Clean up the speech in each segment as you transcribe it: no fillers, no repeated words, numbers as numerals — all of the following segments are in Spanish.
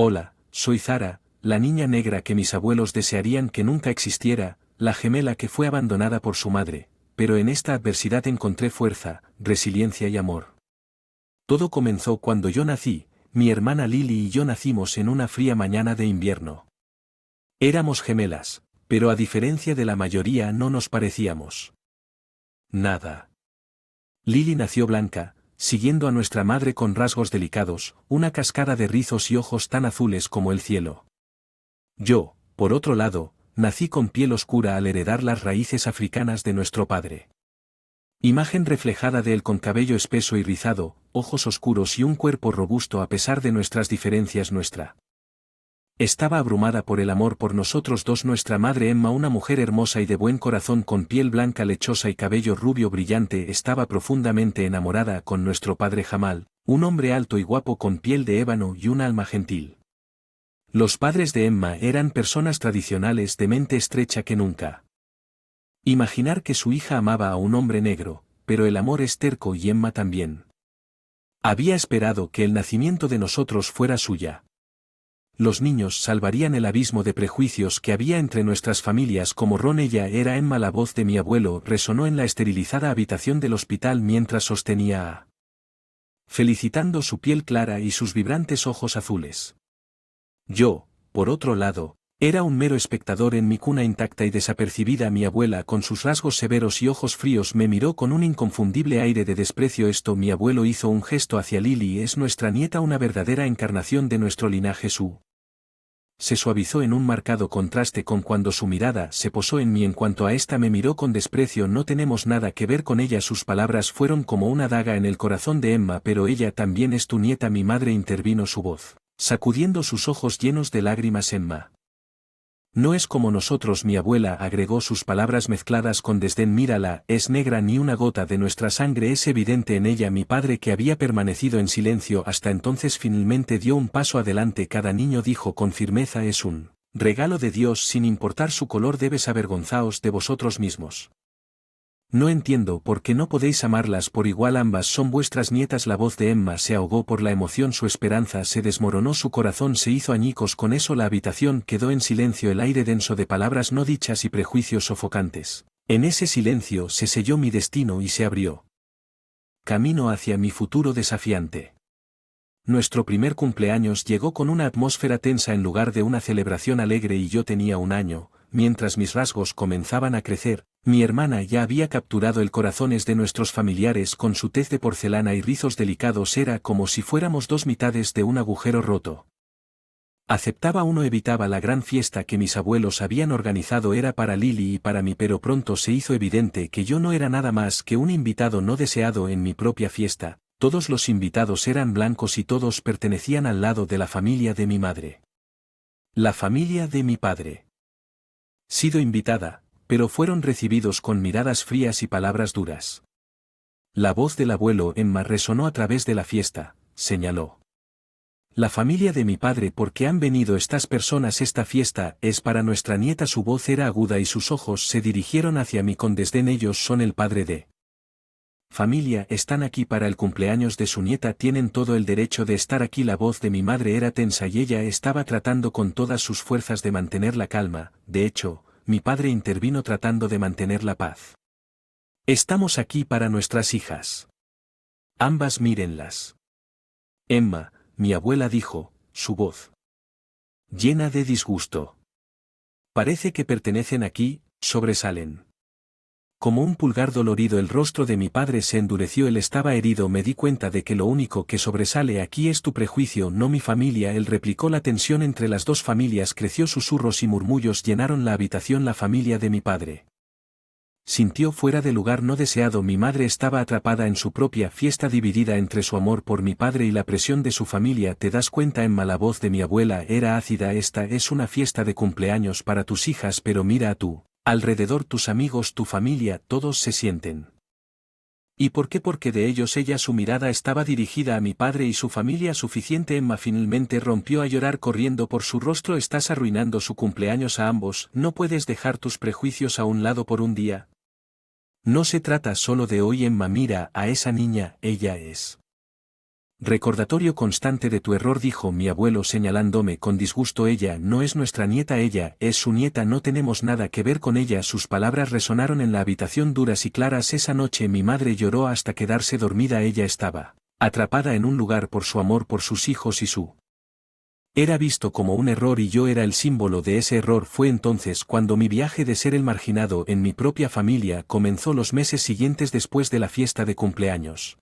Hola, soy Zara, la niña negra que mis abuelos desearían que nunca existiera, la gemela que fue abandonada por su madre, pero en esta adversidad encontré fuerza, resiliencia y amor. Todo comenzó cuando yo nací, mi hermana Lily y yo nacimos en una fría mañana de invierno. Éramos gemelas, pero a diferencia de la mayoría no nos parecíamos nada. Lily nació blanca, siguiendo a nuestra madre con rasgos delicados, una cascada de rizos y ojos tan azules como el cielo. Yo, por otro lado, nací con piel oscura al heredar las raíces africanas de nuestro padre. Imagen reflejada de él con cabello espeso y rizado, ojos oscuros y un cuerpo robusto a pesar de nuestras diferencias. Estaba abrumada por el amor por nosotros dos. Nuestra madre Emma, una mujer hermosa y de buen corazón con piel blanca lechosa y cabello rubio brillante, estaba profundamente enamorada con nuestro padre Jamal, un hombre alto y guapo con piel de ébano y un alma gentil. Los padres de Emma eran personas tradicionales de mente estrecha que nunca. Imaginar que su hija amaba a un hombre negro, pero el amor es terco y Emma también. Había esperado que el nacimiento de nosotros fuera suya. Los niños salvarían el abismo de prejuicios que había entre nuestras familias. Como Ron, ella era Emma. La voz de mi abuelo resonó en la esterilizada habitación del hospital mientras sostenía a felicitando su piel clara y sus vibrantes ojos azules. Yo, por otro lado, era un mero espectador en mi cuna intacta y desapercibida. Mi abuela, con sus rasgos severos y ojos fríos, me miró con un inconfundible aire de desprecio. Mi abuelo hizo un gesto hacia Lily. Es nuestra nieta, una verdadera encarnación de nuestro linaje. Se suavizó en un marcado contraste con cuando su mirada se posó en mí. En cuanto a esta, me miró con desprecio. No tenemos nada que ver con ella. Sus palabras fueron como una daga en el corazón de Emma. Pero ella también es tu nieta. Mi madre intervino, su voz sacudiendo sus ojos llenos de lágrimas. Emma no es como nosotros. Mi abuela agregó, sus palabras mezcladas con desdén. Mírala, es negra, ni una gota de nuestra sangre es evidente en ella. Mi padre, que había permanecido en silencio hasta entonces, finalmente dio un paso adelante. Cada niño, dijo con firmeza, es un regalo de Dios, sin importar su color. Debes avergonzaos de vosotros mismos. No entiendo por qué no podéis amarlas por igual. Ambas son vuestras nietas. La voz de Emma se ahogó por la emoción. Su esperanza se desmoronó. Su corazón se hizo añicos. Con eso la habitación quedó en silencio, el aire denso de palabras no dichas y prejuicios sofocantes. En ese silencio se selló mi destino y se abrió camino hacia mi futuro desafiante. Nuestro primer cumpleaños llegó con una atmósfera tensa en lugar de una celebración alegre, y yo tenía 1 año. Mientras mis rasgos comenzaban a crecer, mi hermana ya había capturado el corazones de nuestros familiares con su tez de porcelana y rizos delicados. Era como si fuéramos dos mitades de un agujero roto. Aceptaba uno. Evitaba la gran fiesta que mis abuelos habían organizado. Era para Lily y para mí, pero pronto se hizo evidente que yo no era nada más que un invitado no deseado en mi propia fiesta. Todos los invitados eran blancos y todos pertenecían al lado de la familia de mi madre. La familia de mi padre. Sido invitada, pero fueron recibidos con miradas frías y palabras duras. La voz del abuelo Emma resonó a través de la fiesta, señaló. La familia de mi padre. ¿Por qué han venido estas personas? Esta fiesta es para nuestra nieta. Su voz era aguda y sus ojos se dirigieron hacia mí con desdén. Ellos son el padre de familia, están aquí para el cumpleaños de su nieta. Tienen todo el derecho de estar aquí. La voz de mi madre era tensa y ella estaba tratando con todas sus fuerzas de mantener la calma. De hecho, mi padre intervino tratando de mantener la paz. Estamos aquí para nuestras hijas. Ambas mírenlas. Emma, mi abuela dijo, su voz llena de disgusto. Parece que pertenecen aquí, sobresalen. Como un pulgar dolorido, el rostro de mi padre se endureció. Él estaba herido. Me di cuenta de que lo único que sobresale aquí es tu prejuicio, no mi familia. Él replicó. La tensión entre las dos familias creció. Susurros y murmullos llenaron la habitación. La familia de mi padre sintió fuera de lugar, no deseado. Mi madre estaba atrapada en su propia fiesta, dividida entre su amor por mi padre y la presión de su familia. ¿Te das cuenta, Emma? La voz de mi abuela era ácida. Esta es una fiesta de cumpleaños para tus hijas, pero mira a tú. Alrededor, tus amigos, tu familia, todos se sienten. ¿Y por qué? Porque de ellos ella. Su mirada estaba dirigida a mi padre y su familia. Suficiente. Emma finalmente rompió a llorar, corriendo por su rostro. Estás arruinando su cumpleaños a ambos. No puedes dejar tus prejuicios a un lado por un día. No se trata solo de hoy. Emma, mira a esa niña, ella es Recordatorio constante de tu error, dijo mi abuelo señalándome con disgusto. Ella no es nuestra nieta, ella es su nieta, no tenemos nada que ver con ella. Sus palabras resonaron en la habitación duras y claras. Esa noche mi madre lloró hasta quedarse dormida. Ella estaba atrapada en un lugar por su amor por sus hijos y su era visto como un error y yo era el símbolo de ese error. Fue entonces cuando mi viaje de ser el marginado en mi propia familia comenzó los meses siguientes después de la fiesta de cumpleaños.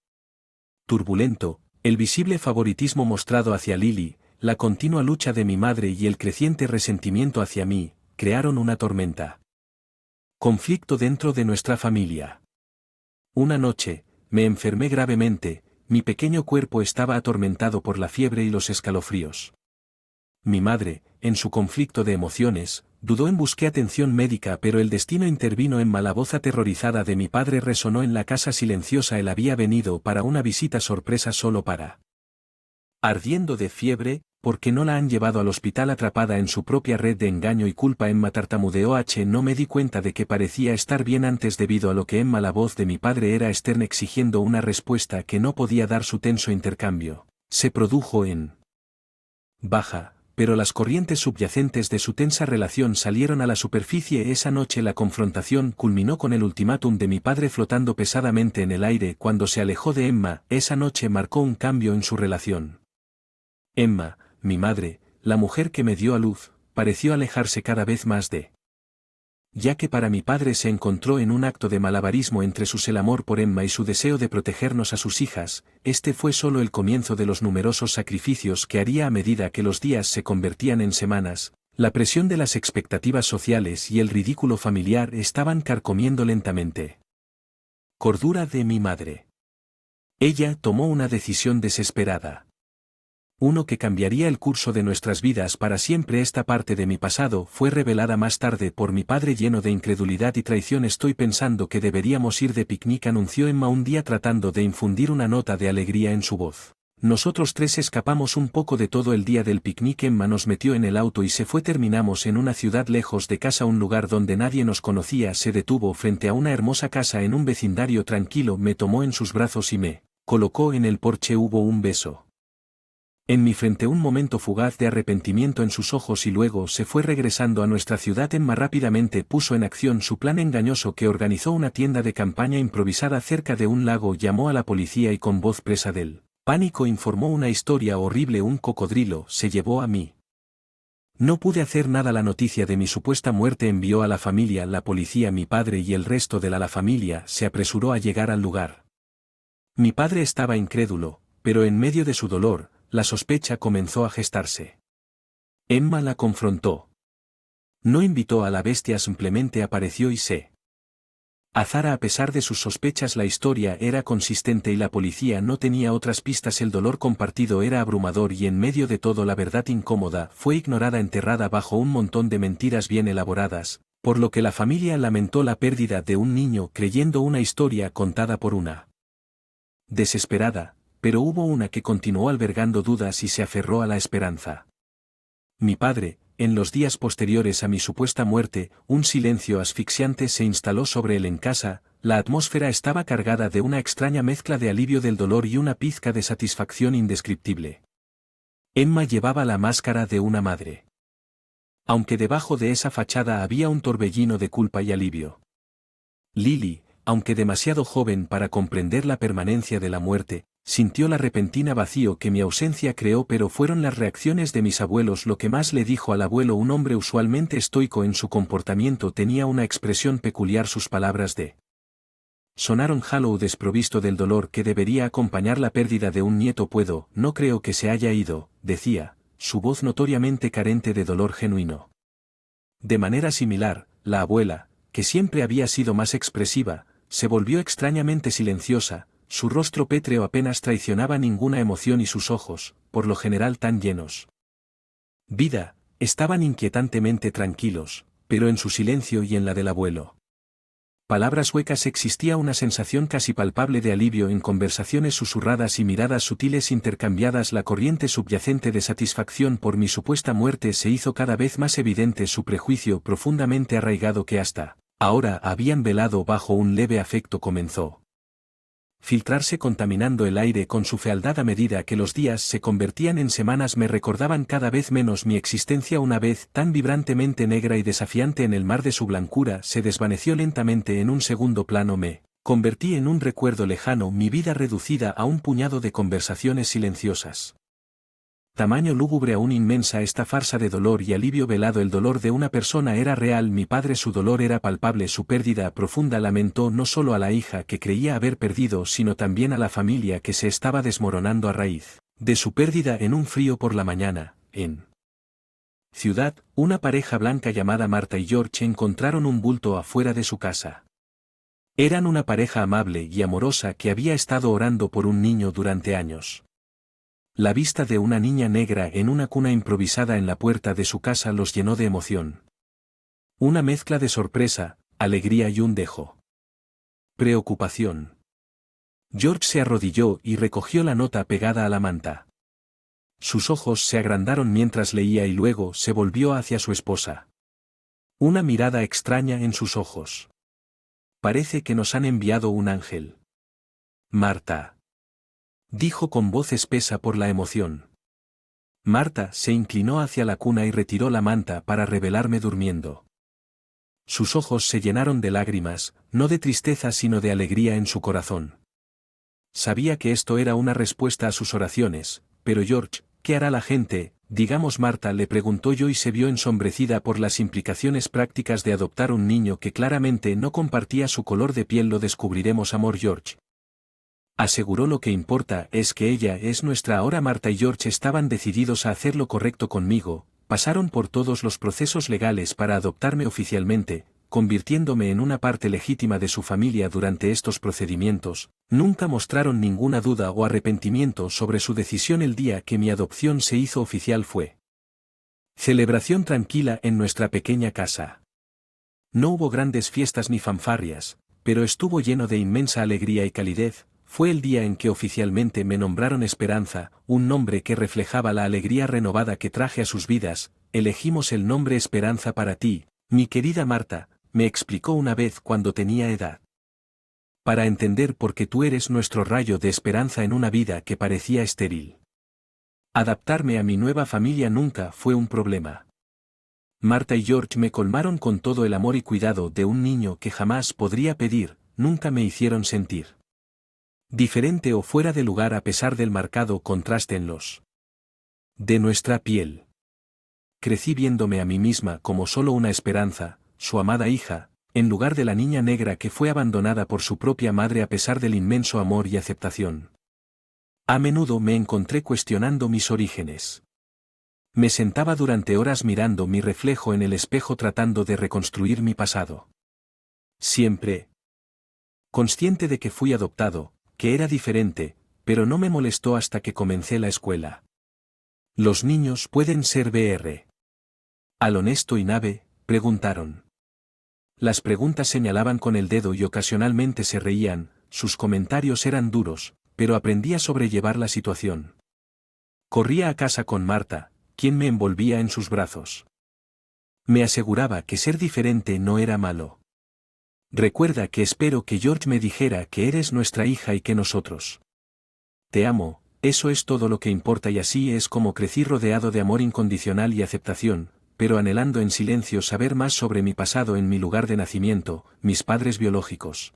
Turbulento, el visible favoritismo mostrado hacia Lily, la continua lucha de mi madre y el creciente resentimiento hacia mí, crearon una tormenta. Conflicto dentro de nuestra familia. Una noche, me enfermé gravemente, mi pequeño cuerpo estaba atormentado por la fiebre y los escalofríos. Mi madre, en su conflicto de emociones, dudó en buscar atención médica, pero el destino intervino. En la voz aterrorizada de mi padre resonó en la casa silenciosa. Él había venido para una visita sorpresa solo para. Ardiendo de fiebre, ¿por qué no la han llevado al hospital? Atrapada en su propia red de engaño y culpa, Emma tartamudeó. No me di cuenta de que parecía estar bien antes debido a lo que Emma. La voz de mi padre era externa exigiendo una respuesta que no podía dar. Su tenso intercambio se produjo en baja, pero las corrientes subyacentes de su tensa relación salieron a la superficie. Esa noche la confrontación culminó con el ultimátum de mi padre flotando pesadamente en el aire cuando se alejó de Emma. Esa noche marcó un cambio en su relación. Emma, mi madre, la mujer que me dio a luz, pareció alejarse cada vez más de ya que para mi padre se encontró en un acto de malabarismo entre el amor por Emma y su deseo de protegernos a sus hijas. Este fue solo el comienzo de los numerosos sacrificios que haría a medida que los días se convertían en semanas. La presión de las expectativas sociales y el ridículo familiar estaban carcomiendo lentamente. Cordura de mi madre. Ella tomó una decisión desesperada. Uno que cambiaría el curso de nuestras vidas para siempre. Esta parte de mi pasado fue revelada más tarde por mi padre lleno de incredulidad y traición. Estoy pensando que deberíamos ir de picnic, anunció Emma un día tratando de infundir una nota de alegría en su voz. Nosotros tres escapamos un poco de todo el día del picnic. Emma nos metió en el auto y se fue. Terminamos en una ciudad lejos de casa, un lugar donde nadie nos conocía. Se detuvo frente a una hermosa casa en un vecindario tranquilo. Me tomó en sus brazos y me colocó en el porche. Hubo un beso en mi frente, un momento fugaz de arrepentimiento en sus ojos y luego se fue. Regresando a nuestra ciudad, Emma rápidamente puso en acción su plan engañoso que organizó una tienda de campaña improvisada cerca de un lago. Llamó a la policía y con voz presa del pánico informó una historia horrible. Un cocodrilo se llevó a mí. No pude hacer nada. La noticia de mi supuesta muerte envió a la familia. La policía, mi padre y el resto de la familia se apresuró a llegar al lugar. Mi padre estaba incrédulo, pero en medio de su dolor, la sospecha comenzó a gestarse. Emma la confrontó. No invitó a la bestia, simplemente apareció y se azara. A pesar de sus sospechas, la historia era consistente y la policía no tenía otras pistas. El dolor compartido era abrumador y en medio de todo la verdad incómoda fue ignorada, enterrada bajo un montón de mentiras bien elaboradas, por lo que la familia lamentó la pérdida de un niño creyendo una historia contada por una desesperada. Pero hubo una que continuó albergando dudas y se aferró a la esperanza. Mi padre, en los días posteriores a mi supuesta muerte, un silencio asfixiante se instaló sobre él en casa. La atmósfera estaba cargada de una extraña mezcla de alivio del dolor y una pizca de satisfacción indescriptible. Emma llevaba la máscara de una madre. Aunque debajo de esa fachada había un torbellino de culpa y alivio. Lily, aunque demasiado joven para comprender la permanencia de la muerte, sintió la repentina vacío que mi ausencia creó, pero fueron las reacciones de mis abuelos lo que más le dijo al abuelo. Un hombre usualmente estoico en su comportamiento tenía una expresión peculiar. Sus palabras de sonaron hollow, desprovisto del dolor que debería acompañar la pérdida de un nieto. No creo que se haya ido, decía, su voz notoriamente carente de dolor genuino. De manera similar, la abuela, que siempre había sido más expresiva, se volvió extrañamente silenciosa. Su rostro pétreo apenas traicionaba ninguna emoción y sus ojos, por lo general tan llenos vida, estaban inquietantemente tranquilos, pero en su silencio y en la del abuelo. Palabras huecas. Existía una sensación casi palpable de alivio en conversaciones susurradas y miradas sutiles intercambiadas. La corriente subyacente de satisfacción por mi supuesta muerte se hizo cada vez más evidente. Su prejuicio profundamente arraigado que hasta ahora habían velado bajo un leve afecto comenzó filtrarse contaminando el aire con su fealdad a medida que los días se convertían en semanas me recordaban cada vez menos mi existencia una vez tan vibrantemente negra y desafiante en el mar de su blancura se desvaneció lentamente en un segundo plano me convertí en un recuerdo lejano mi vida reducida a un puñado de conversaciones silenciosas. Tamaño lúgubre aún inmensa esta farsa de dolor y alivio velado el dolor de una persona era real mi padre su dolor era palpable su pérdida profunda lamentó no solo a la hija que creía haber perdido sino también a la familia que se estaba desmoronando a raíz de su pérdida en un frío por la mañana, en ciudad, una pareja blanca llamada Marta y George encontraron un bulto afuera de su casa. Eran una pareja amable y amorosa que había estado orando por un niño durante años. La vista de una niña negra en una cuna improvisada en la puerta de su casa los llenó de emoción. Una mezcla de sorpresa, alegría y un dejo. Preocupación. George se arrodilló y recogió la nota pegada a la manta. Sus ojos se agrandaron mientras leía y luego se volvió hacia su esposa. Una mirada extraña en sus ojos. Parece que nos han enviado un ángel. Marta. Dijo con voz espesa por la emoción. Marta se inclinó hacia la cuna y retiró la manta para revelarme durmiendo. Sus ojos se llenaron de lágrimas, no de tristeza sino de alegría en su corazón. Sabía que esto era una respuesta a sus oraciones, pero George, ¿qué hará la gente? Digamos Marta le preguntó yo y se vio ensombrecida por las implicaciones prácticas de adoptar un niño que claramente no compartía su color de piel lo descubriremos amor George. Aseguró lo que importa es que ella es nuestra ahora Marta y George estaban decididos a hacer lo correcto conmigo, pasaron por todos los procesos legales para adoptarme oficialmente, convirtiéndome en una parte legítima de su familia durante estos procedimientos, nunca mostraron ninguna duda o arrepentimiento sobre su decisión el día que mi adopción se hizo oficial fue. Celebración tranquila en nuestra pequeña casa. No hubo grandes fiestas ni fanfarrias, pero estuvo lleno de inmensa alegría y calidez. Fue el día en que oficialmente me nombraron Esperanza, un nombre que reflejaba la alegría renovada que traje a sus vidas. Elegimos el nombre Esperanza para ti, mi querida Marta, me explicó una vez cuando tenía edad. Para entender por qué tú eres nuestro rayo de esperanza en una vida que parecía estéril. Adaptarme a mi nueva familia nunca fue un problema. Marta y George me colmaron con todo el amor y cuidado de un niño que jamás podría pedir, nunca me hicieron sentir diferente o fuera de lugar a pesar del marcado contraste en los de nuestra piel. Crecí viéndome a mí misma como solo una esperanza, su amada hija, en lugar de la niña negra que fue abandonada por su propia madre a pesar del inmenso amor y aceptación. A menudo me encontré cuestionando mis orígenes. Me sentaba durante horas mirando mi reflejo en el espejo tratando de reconstruir mi pasado. Siempre consciente de que fui adoptado, que era diferente, pero no me molestó hasta que comencé la escuela. ¿Los niños pueden ser Br. al honesto y nave? Preguntaron. Las preguntas señalaban con el dedo y ocasionalmente se reían, sus comentarios eran duros, pero aprendí a sobrellevar la situación. Corría a casa con Marta, quien me envolvía en sus brazos. Me aseguraba que ser diferente no era malo. Recuerda que espero que George me dijera que eres nuestra hija y que nosotros te amo, eso es todo lo que importa y así es como crecí rodeado de amor incondicional y aceptación, pero anhelando en silencio saber más sobre mi pasado en mi lugar de nacimiento, mis padres biológicos.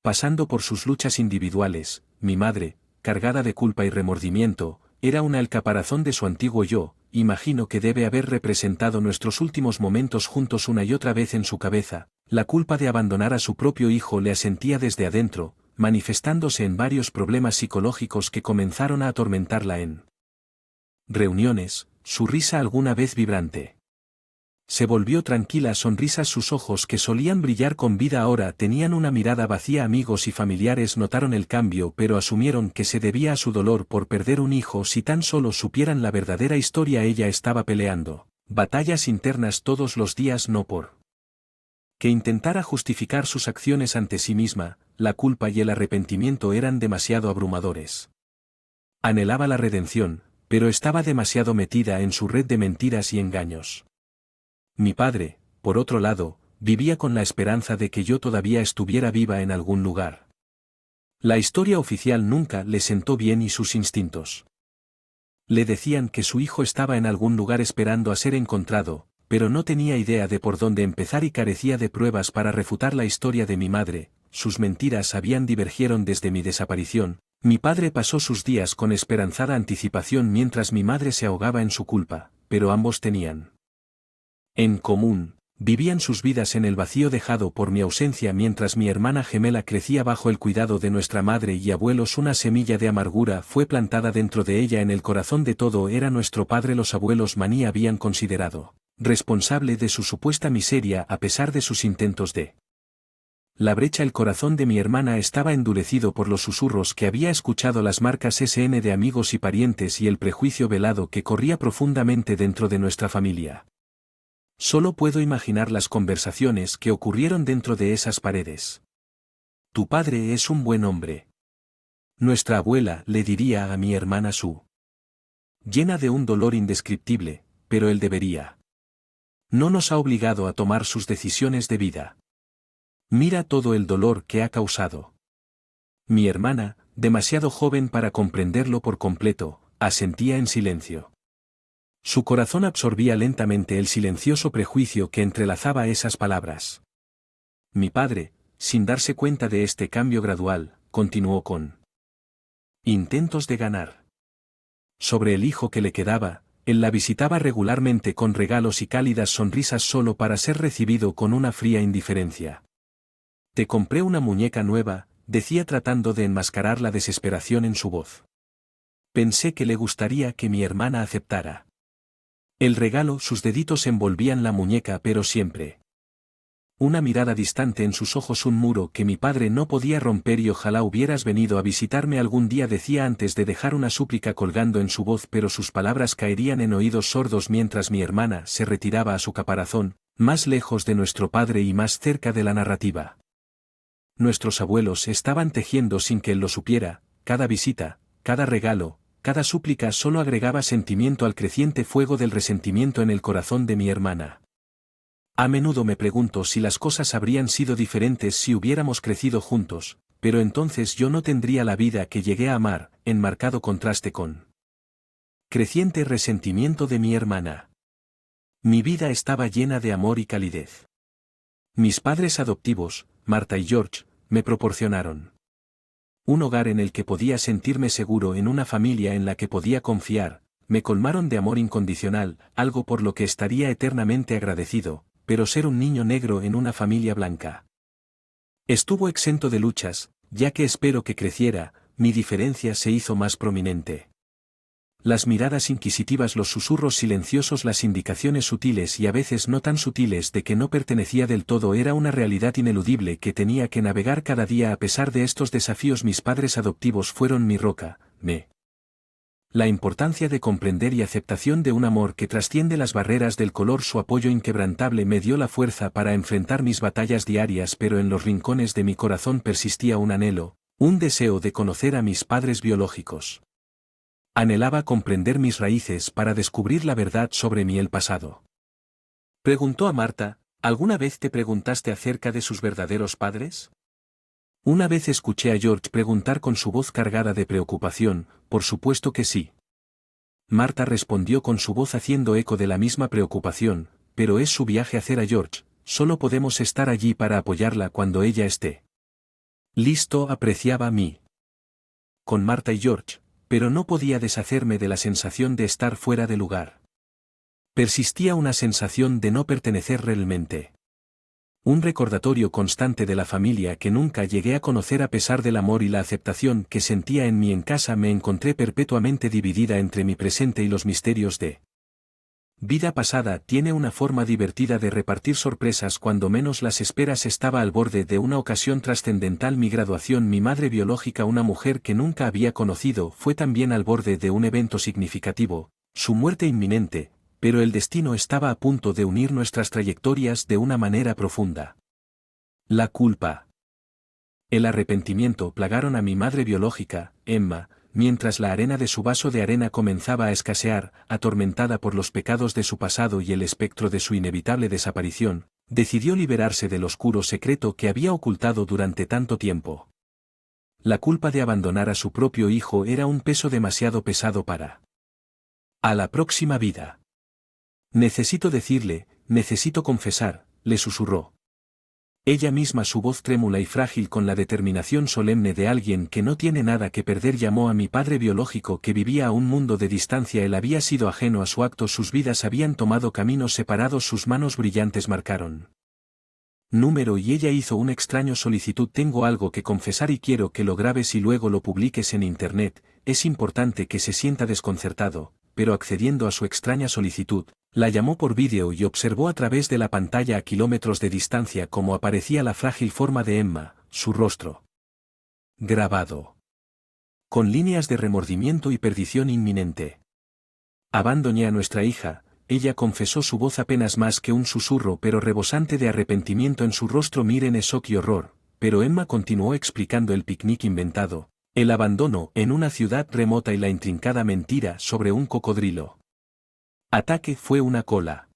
Pasando por sus luchas individuales, mi madre, cargada de culpa y remordimiento, era el caparazón de su antiguo yo, imagino que debe haber representado nuestros últimos momentos juntos una y otra vez en su cabeza. La culpa de abandonar a su propio hijo le asentía desde adentro, manifestándose en varios problemas psicológicos que comenzaron a atormentarla en reuniones, su risa alguna vez vibrante. Se volvió tranquila sonrisas sus ojos que solían brillar con vida ahora tenían una mirada vacía amigos y familiares notaron el cambio pero asumieron que se debía a su dolor por perder un hijo si tan solo supieran la verdadera historia ella estaba peleando batallas internas todos los días no por que intentara justificar sus acciones ante sí misma, la culpa y el arrepentimiento eran demasiado abrumadores. Anhelaba la redención, pero estaba demasiado metida en su red de mentiras y engaños. Mi padre, por otro lado, vivía con la esperanza de que yo todavía estuviera viva en algún lugar. La historia oficial nunca le sentó bien y sus instintos. Le decían que su hijo estaba en algún lugar esperando a ser encontrado, pero no tenía idea de por dónde empezar y carecía de pruebas para refutar la historia de mi madre. Sus mentiras habían divergieron desde mi desaparición. Mi padre pasó sus días con esperanzada anticipación mientras mi madre se ahogaba en su culpa, pero ambos tenían en común, vivían sus vidas en el vacío dejado por mi ausencia mientras mi hermana gemela crecía bajo el cuidado de nuestra madre y abuelos. Una semilla de amargura fue plantada dentro de ella. En el corazón de todo era nuestro padre. Los abuelos Maní habían considerado responsable de su supuesta miseria a pesar de sus intentos de la brecha. El corazón de mi hermana estaba endurecido por los susurros que había escuchado, las marcas SN de amigos y parientes y el prejuicio velado que corría profundamente dentro de nuestra familia. Solo puedo imaginar las conversaciones que ocurrieron dentro de esas paredes. Tu padre es un buen hombre. Nuestra abuela le diría a mi hermana Sue. Llena de un dolor indescriptible, pero él debería. No nos ha obligado a tomar sus decisiones de vida. Mira todo el dolor que ha causado. Mi hermana, demasiado joven para comprenderlo por completo, asentía en silencio. Su corazón absorbía lentamente el silencioso prejuicio que entrelazaba esas palabras. Mi padre, sin darse cuenta de este cambio gradual, continuó con intentos de ganar. Sobre el hijo que le quedaba, él la visitaba regularmente con regalos y cálidas sonrisas solo para ser recibido con una fría indiferencia. Te compré una muñeca nueva, decía tratando de enmascarar la desesperación en su voz. Pensé que le gustaría que mi hermana aceptara el regalo. Sus deditos envolvían la muñeca, pero siempre una mirada distante en sus ojos, un muro que mi padre no podía romper. Y ojalá hubieras venido a visitarme algún día, decía antes de dejar una súplica colgando en su voz, pero sus palabras caerían en oídos sordos mientras mi hermana se retiraba a su caparazón, más lejos de nuestro padre y más cerca de la narrativa. Nuestros abuelos estaban tejiendo sin que él lo supiera. Cada visita, cada regalo, cada súplica solo agregaba sentimiento al creciente fuego del resentimiento en el corazón de mi hermana. A menudo me pregunto si las cosas habrían sido diferentes si hubiéramos crecido juntos, pero entonces yo no tendría la vida que llegué a amar, en marcado contraste con creciente resentimiento de mi hermana. Mi vida estaba llena de amor y calidez. Mis padres adoptivos, Marta y George, me proporcionaron un hogar en el que podía sentirme seguro, en una familia en la que podía confiar. Me colmaron de amor incondicional, algo por lo que estaría eternamente agradecido, pero ser un niño negro en una familia blanca estuvo exento de luchas, ya que espero que creciera, mi diferencia se hizo más prominente. Las miradas inquisitivas, los susurros silenciosos, las indicaciones sutiles y a veces no tan sutiles de que no pertenecía del todo, era una realidad ineludible que tenía que navegar cada día. A pesar de estos desafíos, mis padres adoptivos fueron mi roca. La importancia de comprender y aceptación de un amor que trasciende las barreras del color. Su apoyo inquebrantable me dio la fuerza para enfrentar mis batallas diarias, pero en los rincones de mi corazón persistía un anhelo, un deseo de conocer a mis padres biológicos. Anhelaba comprender mis raíces para descubrir la verdad sobre mí. El pasado. Preguntó a Marta, ¿alguna vez te preguntaste acerca de sus verdaderos padres? Una vez escuché a George preguntar con su voz cargada de preocupación. Por supuesto que sí. Marta respondió con su voz haciendo eco de la misma preocupación, pero es su viaje hacer a George, solo podemos estar allí para apoyarla cuando ella esté listo. Apreciaba a mí con Marta y George, pero no podía deshacerme de la sensación de estar fuera de lugar. Persistía una sensación de no pertenecer realmente. Un recordatorio constante de la familia que nunca llegué a conocer. A pesar del amor y la aceptación que sentía en mí en casa, me encontré perpetuamente dividida entre mi presente y los misterios de vida pasada. Tiene una forma divertida de repartir sorpresas cuando menos las esperas. Estaba al borde de una ocasión trascendental. Mi graduación. Mi madre biológica, una mujer que nunca había conocido, fue también al borde de un evento significativo, su muerte inminente, pero el destino estaba a punto de unir nuestras trayectorias de una manera profunda. La culpa, el arrepentimiento plagaron a mi madre biológica, Emma, mientras la arena de su vaso de arena comenzaba a escasear. Atormentada por los pecados de su pasado y el espectro de su inevitable desaparición, decidió liberarse del oscuro secreto que había ocultado durante tanto tiempo. La culpa de abandonar a su propio hijo era un peso demasiado pesado para. A la próxima vida. Necesito decirle, necesito confesar, le susurró. Ella misma, su voz trémula y frágil con la determinación solemne de alguien que no tiene nada que perder, llamó a mi padre biológico que vivía a un mundo de distancia. Él había sido ajeno a su acto, sus vidas habían tomado caminos separados, sus manos brillantes marcaron número y ella hizo una extraña solicitud. Tengo algo que confesar y quiero que lo grabes y luego lo publiques en internet. Es importante que se sienta desconcertado, pero accediendo a su extraña solicitud, la llamó por vídeo y observó a través de la pantalla a kilómetros de distancia cómo aparecía la frágil forma de Emma, su rostro grabado con líneas de remordimiento y perdición inminente. Abandoné a nuestra hija. Ella confesó, su voz apenas más que un susurro pero rebosante de arrepentimiento en su rostro. Miren shock y horror, pero Emma continuó explicando el picnic inventado, el abandono en una ciudad remota y la intrincada mentira sobre un cocodrilo. Ataque fue una cola.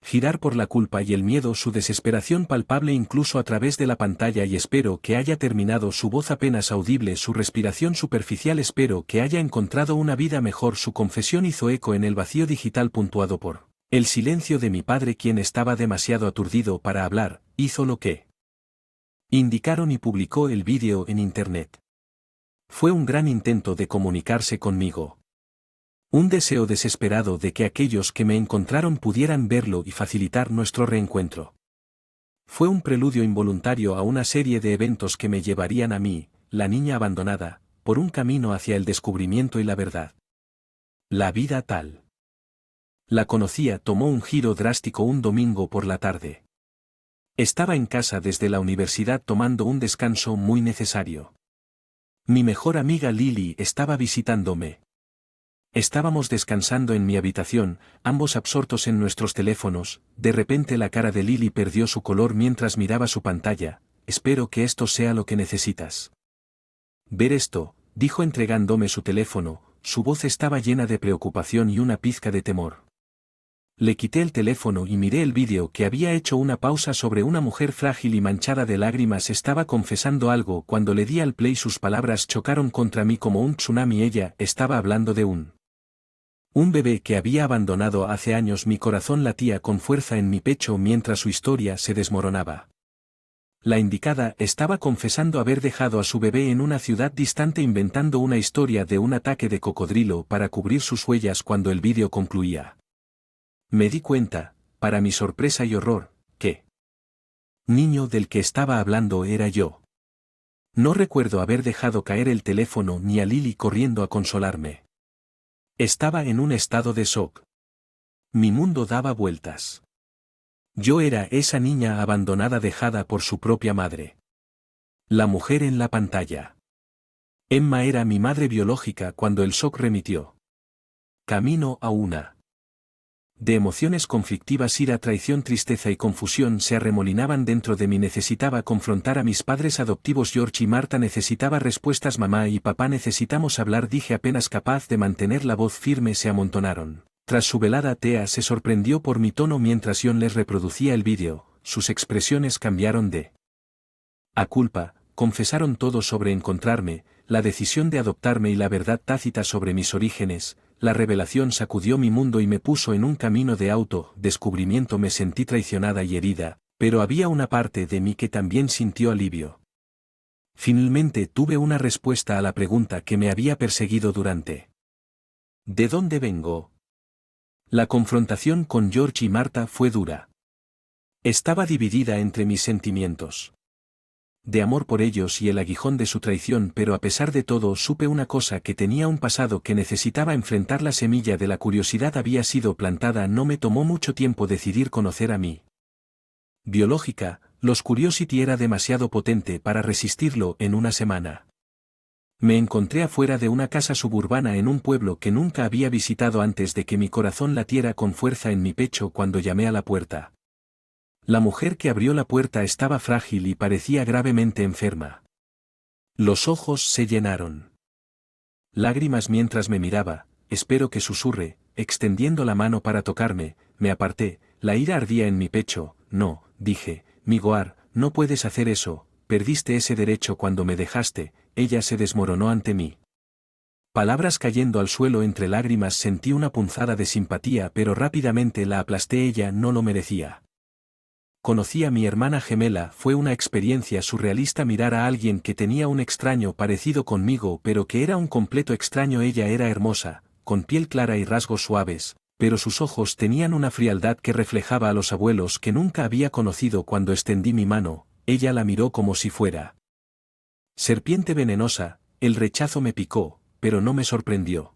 Girar por la culpa y el miedo, su desesperación palpable incluso a través de la pantalla. Y espero que haya terminado, su voz apenas audible, su respiración superficial. Espero que haya encontrado una vida mejor. Su confesión hizo eco en el vacío digital puntuado por el silencio de mi padre, quien estaba demasiado aturdido para hablar. Hizo lo que indicaron y publicó el vídeo en internet. Fue un gran intento de comunicarse conmigo. Un deseo desesperado de que aquellos que me encontraron pudieran verlo y facilitar nuestro reencuentro. Fue un preludio involuntario a una serie de eventos que me llevarían a mí, la niña abandonada, por un camino hacia el descubrimiento y la verdad. La vida tal la conocía tomó un giro drástico un domingo por la tarde. Estaba en casa desde la universidad tomando un descanso muy necesario. Mi mejor amiga Lily estaba visitándome. Estábamos descansando en mi habitación, ambos absortos en nuestros teléfonos. De repente la cara de Lily perdió su color mientras miraba su pantalla. Espero que esto sea lo que necesitas ver esto, dijo entregándome su teléfono. Su voz estaba llena de preocupación y una pizca de temor. Le quité el teléfono y miré el vídeo que había hecho una pausa sobre una mujer frágil y manchada de lágrimas. Estaba confesando algo. Cuando le di al play sus palabras chocaron contra mí como un tsunami. Ella estaba hablando de un bebé que había abandonado hace años. Mi corazón latía con fuerza en mi pecho mientras su historia se desmoronaba. La indicada estaba confesando haber dejado a su bebé en una ciudad distante, inventando una historia de un ataque de cocodrilo para cubrir sus huellas. Cuando el vídeo concluía, me di cuenta, para mi sorpresa y horror, que niño del que estaba hablando era yo. No recuerdo haber dejado caer el teléfono ni a Lily corriendo a consolarme. Estaba en un estado de shock. Mi mundo daba vueltas. Yo era esa niña abandonada, dejada por su propia madre. La mujer en la pantalla. Emma era mi madre biológica. Cuando el shock remitió camino a una de emociones conflictivas, ira, traición, tristeza y confusión se arremolinaban dentro de mí. Necesitaba confrontar a mis padres adoptivos. George y Marta necesitaba respuestas. Mamá y papá, necesitamos hablar, dije apenas capaz de mantener la voz firme. Se amontonaron tras su velada. Thea se sorprendió por mi tono mientras John les reproducía el vídeo. Sus expresiones cambiaron de a culpa. Confesaron todo sobre encontrarme, la decisión de adoptarme y la verdad tácita sobre mis orígenes. La revelación sacudió mi mundo y me puso en un camino de descubrimiento. Me sentí traicionada y herida, pero había una parte de mí que también sintió alivio. Finalmente tuve una respuesta a la pregunta que me había perseguido durante. ¿De dónde vengo? La confrontación con George y Marta fue dura. Estaba dividida entre mis sentimientos de amor por ellos y el aguijón de su traición, pero a pesar de todo supe una cosa, que tenía un pasado que necesitaba enfrentar. La semilla de la curiosidad había sido plantada. No me tomó mucho tiempo decidir conocer a mí biológica. Los Curiosity era demasiado potente para resistirlo. En una semana me encontré afuera de una casa suburbana en un pueblo que nunca había visitado antes de que mi corazón latiera con fuerza en mi pecho. Cuando llamé a la puerta, la mujer que abrió la puerta estaba frágil y parecía gravemente enferma. Los ojos se llenaron lágrimas mientras me miraba. Espero que susurré, extendiendo la mano para tocarme. Me aparté, la ira ardía en mi pecho. No, dije, Migoar, no puedes hacer eso, perdiste ese derecho cuando me dejaste. ella se desmoronó ante mí. Palabras cayendo al suelo entre lágrimas, sentí una punzada de simpatía, pero rápidamente la aplasté, ella no lo merecía. Conocí a mi hermana gemela, fue una experiencia surrealista mirar a alguien que tenía un extraño parecido conmigo, pero que era un completo extraño. Ella era hermosa, con piel clara y rasgos suaves, pero sus ojos tenían una frialdad que reflejaba a los abuelos que nunca había conocido. Cuando extendí mi mano, ella la miró como si fuera serpiente venenosa. El rechazo me picó, pero no me sorprendió.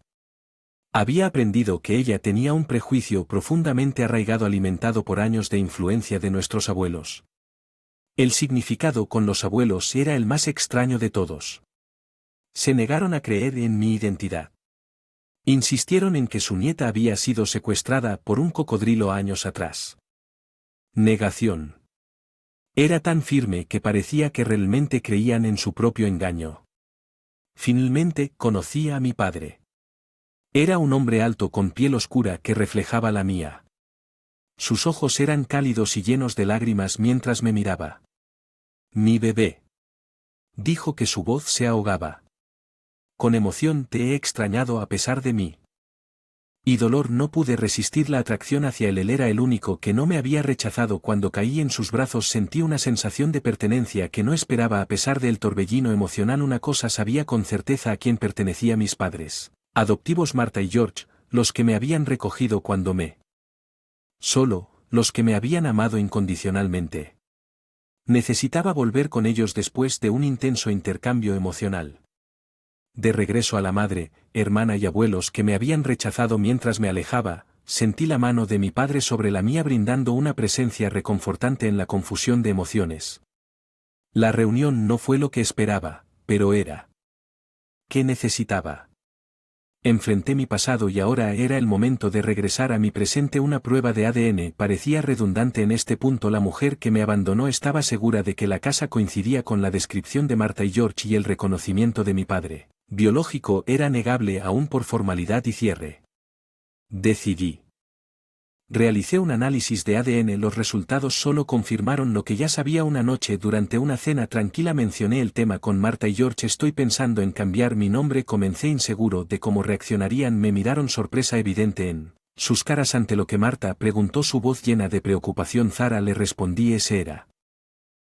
Había aprendido que ella tenía un prejuicio profundamente arraigado alimentado por años de influencia de nuestros abuelos. El significado con los abuelos era el más extraño de todos. Se negaron a creer en mi identidad. Insistieron en que su nieta había sido secuestrada por un cocodrilo años atrás. Negación. Era tan firme que parecía que realmente creían en su propio engaño. Finalmente conocí a mi padre. Era un hombre alto con piel oscura que reflejaba la mía. Sus ojos eran cálidos y llenos de lágrimas mientras me miraba. Mi bebé. Dijo que su voz se ahogaba. Con emoción te he extrañado a pesar de mí. Y dolor, no pude resistir la atracción hacia él. Él era el único que no me había rechazado. Cuando caí en sus brazos sentí una sensación de pertenencia que no esperaba a pesar del torbellino emocional. Una cosa sabía con certeza: a quién pertenecía mis padres adoptivos, Marta y George, los que me habían recogido cuando me solo, los que me habían amado incondicionalmente. Necesitaba volver con ellos después de un intenso intercambio emocional. De regreso a la madre, hermana y abuelos que me habían rechazado mientras me alejaba, sentí la mano de mi padre sobre la mía brindando una presencia reconfortante en la confusión de emociones. La reunión no fue lo que esperaba, pero era ¿qué necesitaba? Enfrenté mi pasado y ahora era el momento de regresar a mi presente. Una prueba de ADN parecía redundante en este punto. La mujer que me abandonó estaba segura de que la casa coincidía con la descripción de Marta y George, y el reconocimiento de mi padre biológico era negable aún por formalidad y cierre. Decidí. Realicé un análisis de ADN. Los resultados solo confirmaron lo que ya sabía. Una noche durante una cena tranquila mencioné el tema con Marta y George. Estoy pensando en cambiar mi nombre. Comencé, inseguro de cómo reaccionarían. Me miraron, sorpresa evidente en sus caras ante lo que Marta preguntó, su voz llena de preocupación. Zara, le respondí. Ese era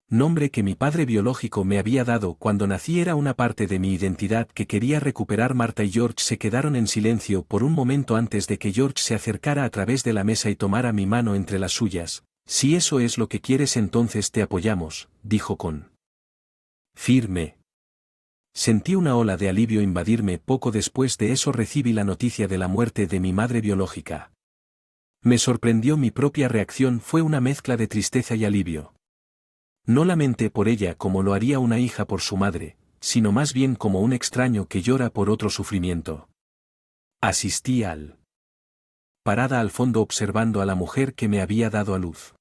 nombre que mi padre biológico me había dado cuando nací. Era una parte de mi identidad que quería recuperar. Marta y George se quedaron en silencio por un momento antes de que George se acercara a través de la mesa y tomara mi mano entre las suyas. Si eso es lo que quieres, entonces te apoyamos, dijo con firme. Sentí una ola de alivio invadirme. Poco después de eso recibí la noticia de la muerte de mi madre biológica. Me sorprendió mi propia reacción. Fue una mezcla de tristeza y alivio. No lamenté por ella como lo haría una hija por su madre, sino más bien como un extraño que llora por otro sufrimiento. Asistí parada al fondo observando a la mujer que me había dado a luz.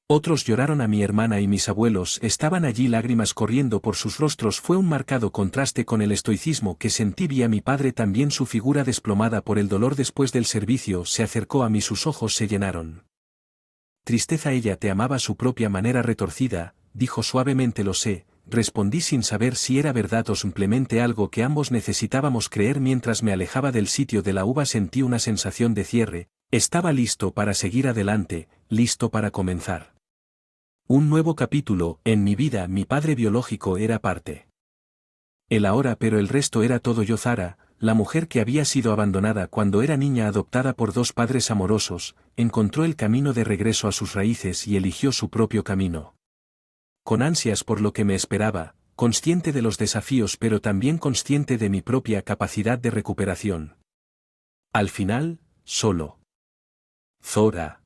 Otros lloraron. A mi hermana y mis abuelos estaban allí, lágrimas corriendo por sus rostros. Fue un marcado contraste con el estoicismo que sentí. Vi a mi padre también, su figura desplomada por el dolor. Después del servicio se acercó a mí, sus ojos se llenaron tristeza. Ella te amaba a su propia manera retorcida, dijo suavemente. Lo sé, respondí sin saber si era verdad o simplemente algo que ambos necesitábamos creer. Mientras me alejaba del sitio de la uva sentí una sensación de cierre. Estaba listo para seguir adelante, listo para comenzar un nuevo capítulo en mi vida. Mi padre biológico era parte. Él ahora, pero el resto era todo yo. Zara, la mujer que había sido abandonada cuando era niña, adoptada por dos padres amorosos, encontró el camino de regreso a sus raíces y eligió su propio camino. Con ansias por lo que me esperaba, consciente de los desafíos pero también consciente de mi propia capacidad de recuperación. Al final, solo Zora.